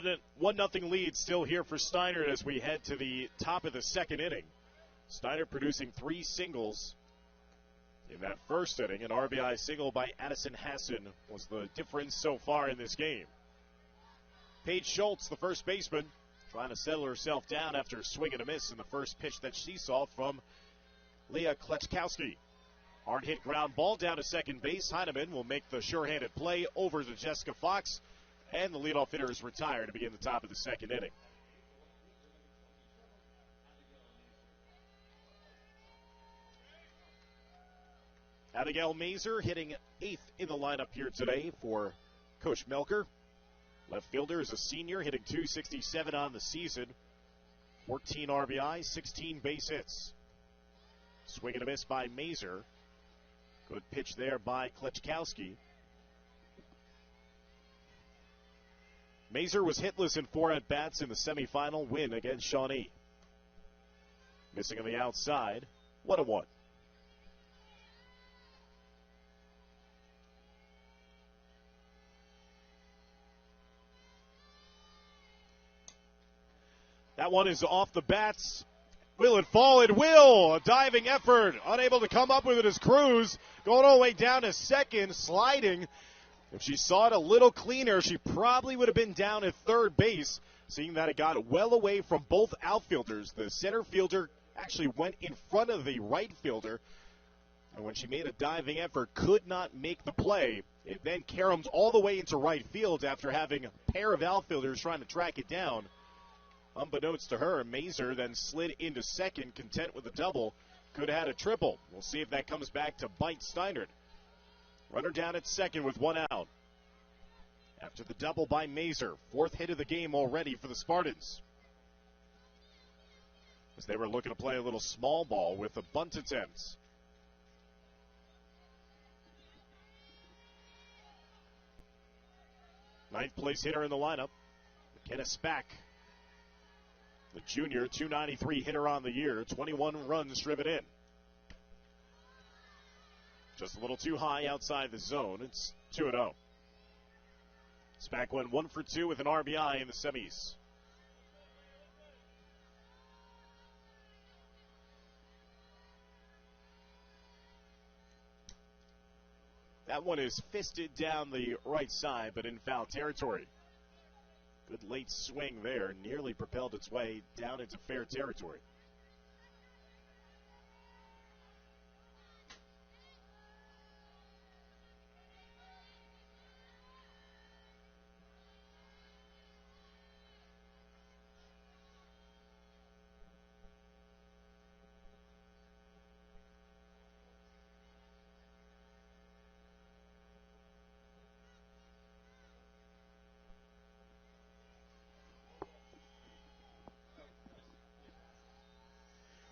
1-0 lead still here for Steinert as we head to the top of the second inning. Steinert producing 3 singles in that first inning. An RBI single by Addison Hassan was the difference so far in this game. Paige Schultz, the first baseman, trying to settle herself down after a swing and a miss in the first pitch that she saw from Leah Kleczkowski. Hard hit ground ball down to second base. Heineman will make the sure-handed play over to Jessica Fox, and the leadoff hitter is retired to begin the top of the second inning. Abigail Mazer hitting 8th in the lineup here today for Coach Melker. Left fielder is a senior, hitting .267 on the season. 14 RBI, 16 base hits. Swing and a miss by Mazer. Good pitch there by Kleczkowski. Mazer was hitless in 4 at-bats in the semifinal win against Shawnee. Missing on the outside, 1-1. That one is off the bats. Will it fall? It will. A diving effort. Unable to come up with it as Cruz going all the way down to second, sliding. If she saw it a little cleaner, she probably would have been down at third base, seeing that it got well away from both outfielders. The center fielder actually went in front of the right fielder, and when she made a diving effort, could not make the play. It then caromed all the way into right field after having a pair of outfielders trying to track it down. Unbeknownst to her, Mazer then slid into second, content with a double. Could have had a triple. We'll see if that comes back to bite Steinert. Runner down at second with 1 out. After the double by Mazer, 4th hit of the game already for the Spartans, as they were looking to play a little small ball with the bunt attempts. Ninth place hitter in the lineup, McKenna Spack. The junior, .293 hitter on the year, 21 runs driven in. Just a little too high outside the zone. It's 2-0. Spack went 1 for 2 with an RBI in the semis. That one is fisted down the right side, but in foul territory. Good late swing there, nearly propelled its way down into fair territory.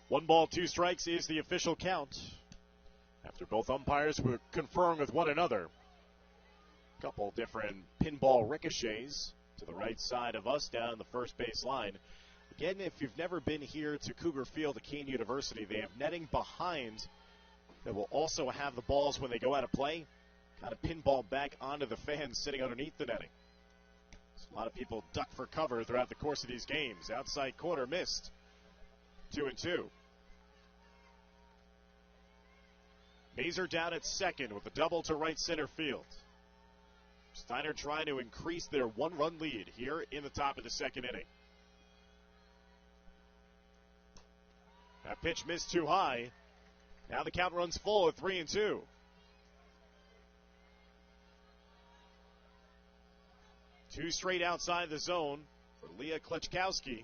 One ball, 2 strikes is the official count after both umpires were conferring with one another. A couple different pinball ricochets to the right side of us down the first base line. Again, if you've never been here to Cougar Field at Kean University, they have netting behind that will also have the balls when they go out of play. Kind of pinball back onto the fans sitting underneath the netting. So a lot of people duck for cover throughout the course of these games. Outside corner missed. 2-2. Mazer down at second with a double to right center field. Steinert trying to increase their 1-run lead here in the top of the second inning. That pitch missed too high. Now the count runs full at 3-2. Two straight outside the zone for Leah Kleczkowski.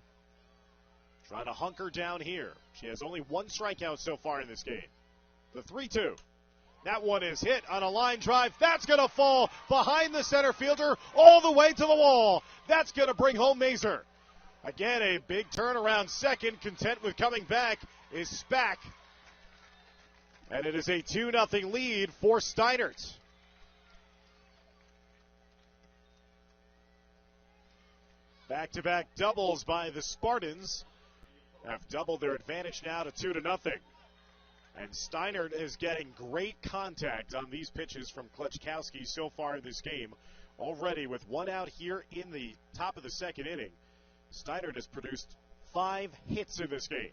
Trying to hunker down here. She has only 1 strikeout so far in this game. The 3-2. That one is hit on a line drive. That's going to fall behind the center fielder all the way to the wall. That's going to bring home Mazer. Again, a big turnaround second. Content with coming back is Spack. And it is a 2-0 lead for Steinert. Back-to-back doubles by the Spartans have doubled their advantage now to 2-0. And Steinert is getting great contact on these pitches from Kleczkowski so far in this game. Already with one out here in the top of the second inning, Steinert has produced 5 hits in this game.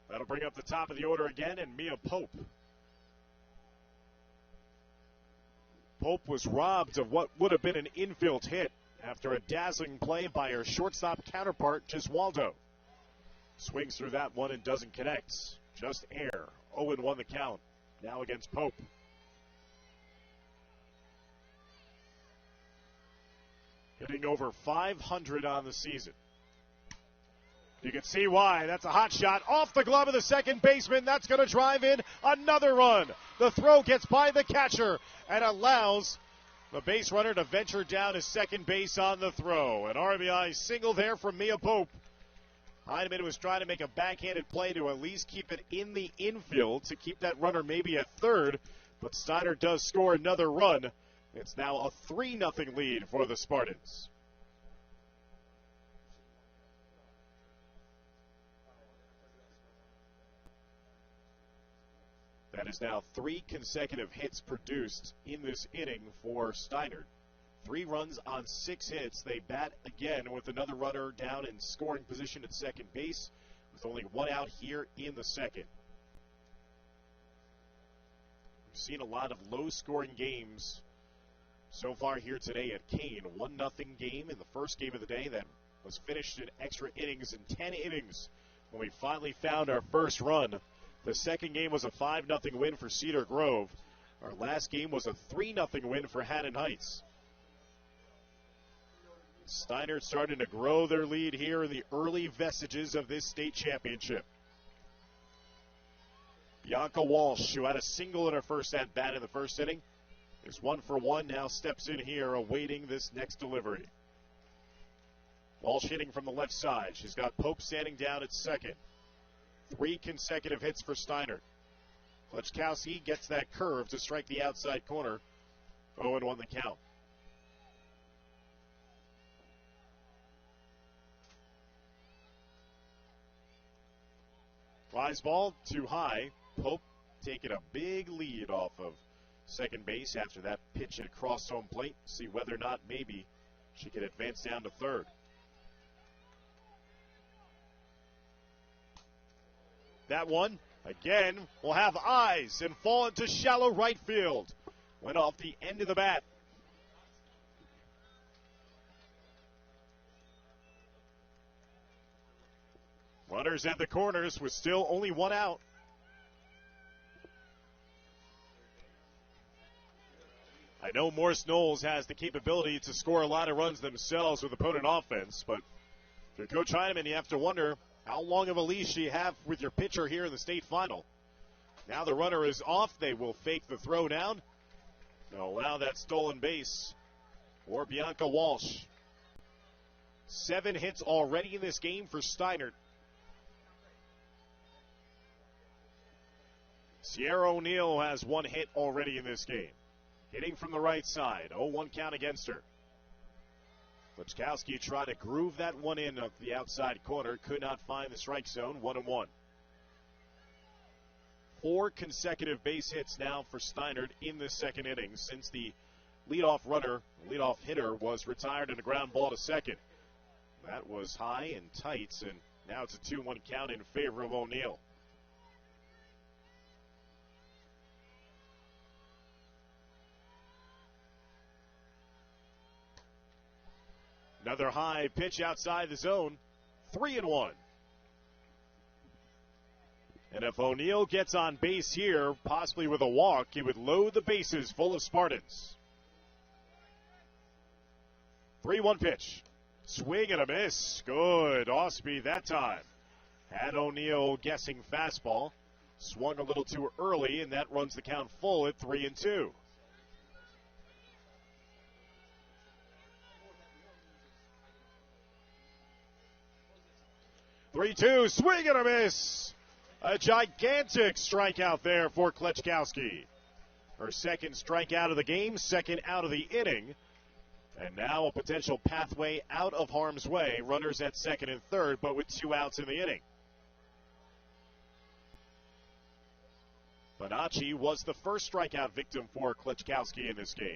That'll bring up the top of the order again, and Mia Pope. Pope was robbed of what would have been an infield hit after a dazzling play by her shortstop counterpart, Giswaldo. Swings through that one and doesn't connect. Just air. 0-1 the count. Now against Pope. Hitting over 500 on the season. You can see why. That's a hot shot off the glove of the second baseman. That's going to drive in another run. The throw gets by the catcher and allows the base runner to venture down to second base on the throw. An RBI single there from Mia Pope. Heineman was trying to make a backhanded play to at least keep it in the infield to keep that runner maybe at third, but Steiner does score another run. It's now a 3-0 lead for the Spartans. That is now 3 consecutive hits produced in this inning for Steiner. 3 runs on 6 hits. They bat again with another runner down in scoring position at second base with only 1 out here in the second. We've seen a lot of low-scoring games so far here today at Kane. 1-0 game in the first game of the day that was finished in extra innings and 10 innings when we finally found our first run. The second game was a 5-0 win for Cedar Grove. Our last game was a 3-0 win for Haddon Heights. Steiner starting to grow their lead here in the early vestiges of this state championship. Bianca Walsh, who had a single in her first at-bat in the first inning, is 1 for 1, now steps in here awaiting this next delivery. Walsh hitting from the left side. She's got Pope standing down at second. 3 consecutive hits for Steiner. Kleczkowski gets that curve to strike the outside corner. 0-1 the count. Flies ball too high. Pope taking a big lead off of second base after that pitch had crossed home plate. See whether or not maybe she can advance down to third. That one, again, will have eyes and fall into shallow right field. Went off the end of the bat. Runners at the corners with still only 1 out. I know Morse Knowles has the capability to score a lot of runs themselves with opponent offense, but if you're Coach Heineman, you have to wonder how long of a leash you have with your pitcher here in the state final. Now the runner is off. They will fake the throw down. They'll allow that stolen base for Bianca Walsh. 7 hits already in this game for Steiner. Sierra O'Neill has 1 hit already in this game. Hitting from the right side. 0-1 count against her. Kleczkowski tried to groove that one in of the outside corner. Could not find the strike zone. 1-1. 4 consecutive base hits now for Steinert in this second inning since the leadoff hitter was retired in a ground ball to second. That was high and tight, and now it's a 2-1 count in favor of O'Neill. Another high pitch outside the zone. 3-1. And if O'Neill gets on base here, possibly with a walk, he would load the bases full of Spartans. 3-1 pitch. Swing and a miss. Good. Osby that time. Had O'Neill guessing fastball. Swung a little too early, and that runs the count full at 3-2. 3-2, swing and a miss. A gigantic strikeout there for Kleczkowski. Her second strikeout of the game, second out of the inning. And now a potential pathway out of harm's way. Runners at second and third, but with 2 outs in the inning. Bonacci was the first strikeout victim for Klitschkowski in this game.